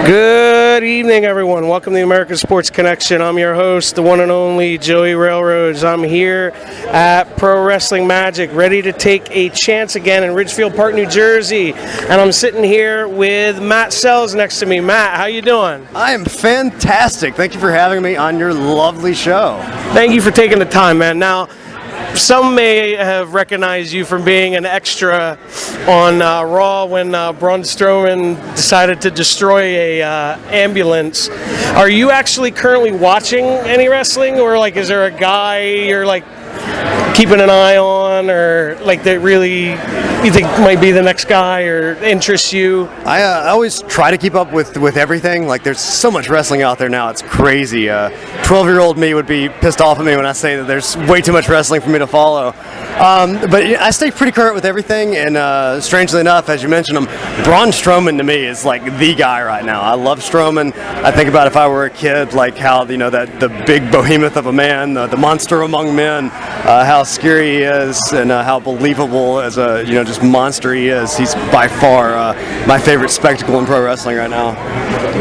Good evening, everyone. Welcome to the American Sports Connection. I'm your host, the one and only Joey Railroads. I'm here at Pro Wrestling Magic, ready to take a chance again in Ridgefield Park, New Jersey. And I'm sitting here with Matt Sells next to me. Matt, how you doing? I am fantastic. Thank you for having me on your lovely show. Thank you for taking the time, man. Now, some may have recognized you from being an extra on Raw when Braun Strowman decided to destroy a ambulance. Are you actually currently watching any wrestling, or like is there a guy you're like keeping an eye on, or like that really you think might be the next guy or interests you? I always try to keep up with everything. Like, there's so much wrestling out there now, it's crazy. 12-year-old me would be pissed off at me when I say that there's way too much wrestling for me to follow. But I stay pretty current with everything, and strangely enough, as you mentioned him, Braun Strowman to me is like the guy right now. I love Strowman. I think about if I were a kid, like how, that the big behemoth of a man, the monster among men, how scary he is, and how believable as a just monster he is. He's by far my favorite spectacle in pro wrestling right now.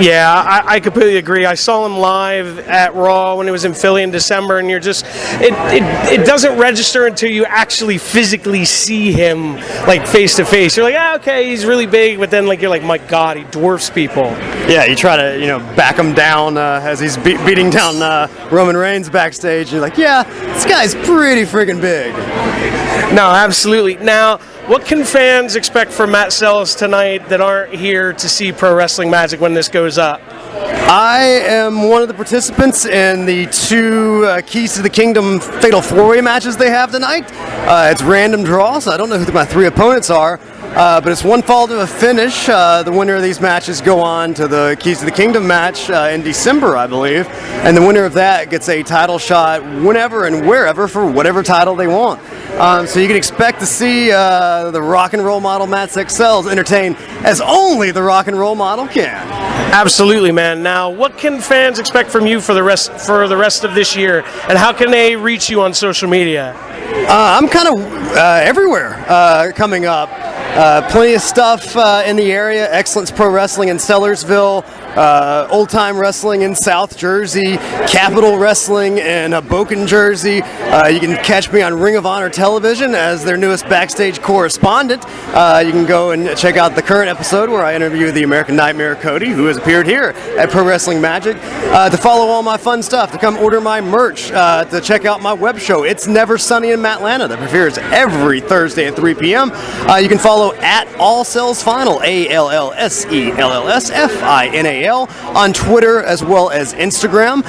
Yeah, I completely agree. I saw him live at Raw when it was in Philly in December, and you're just it doesn't register until you actually physically see him like face to face. You're like, okay, he's really big, but then you're like, my God, he dwarfs people. Yeah, you try to back him down as he's beating down Roman Reigns backstage. You're like, yeah, this guy's pretty friggin' big. No, absolutely. Now, what can fans expect from Matt Sells tonight that aren't here to see Pro Wrestling Magic when this goes up? I am one of the participants in the two Keys to the Kingdom Fatal 4-Way matches they have tonight. It's random draw, so I don't know who my three opponents are. But it's one fall to a finish. The winner of these matches go on to the Keys to the Kingdom match in December, I believe. And the winner of that gets a title shot whenever and wherever for whatever title they want. So you can expect to see the rock and roll model Matt Sells entertain as only the rock and roll model can. Absolutely, man. Now, what can fans expect from you for the rest of this year, and how can they reach you on social media? I'm kind of everywhere coming up. Plenty of stuff in the area. Excellence Pro Wrestling in Sellersville, Old Time Wrestling in South Jersey, Capital Wrestling in Boken, Jersey. You can catch me on Ring of Honor Television as their newest backstage correspondent. You can go and check out the current episode where I interview the American Nightmare Cody, who has appeared here at Pro Wrestling Magic. To follow all my fun stuff, to come order my merch, to check out my web show, It's Never Sunny in Matlanta, that premieres every Thursday at 3 p.m. You can follow at All Sells Final, ALLSELLSFINAL, on Twitter as well as Instagram.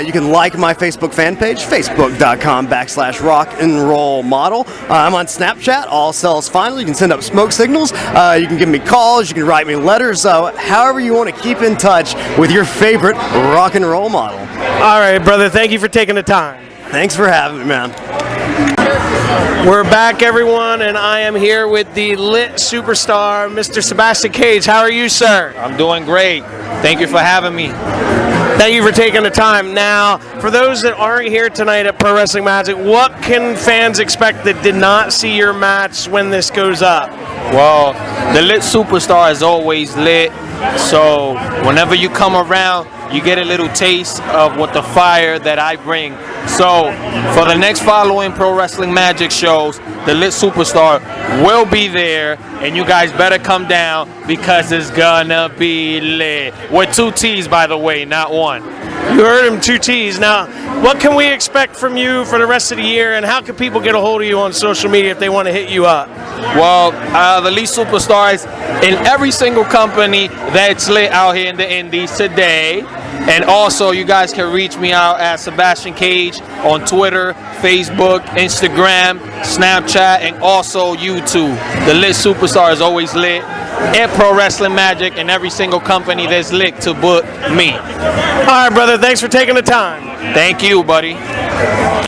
You can like my Facebook fan page, facebook.com/rock and roll model. I'm on Snapchat, All Sells Final. You can send up smoke signals. You can give me calls. You can write me letters. However you want to keep in touch with your favorite rock and roll model. All right, brother. Thank you for taking the time. Thanks for having me, man. We're back, everyone, and I am here with the lit superstar, Mr. Sebistian Cage. How are you, sir? I'm doing great. Thank you for having me. Thank you for taking the time. Now, for those that aren't here tonight at Pro Wrestling Magic, what can fans expect that did not see your match when this goes up? Well, the lit superstar is always lit, so whenever you come around, you get a little taste of what the fire that I bring. So, for the next following Pro Wrestling Magic shows, the lit superstar will be there, and you guys better come down because it's gonna be lit. With 2 T's, by the way, not 1. You heard him, 2 T's. Now, what can we expect from you for the rest of the year, and how can people get a hold of you on social media if they want to hit you up? Well, the lead superstars in every single company that's lit out here in the indies today. And also, you guys can reach me out at Sebistian Cage on Twitter, Facebook, Instagram, Snapchat, and also YouTube. The lit superstar is always lit at Pro Wrestling Magic, and every single company that's lit to book me. All right, brother. Thanks for taking the time. Thank you, buddy.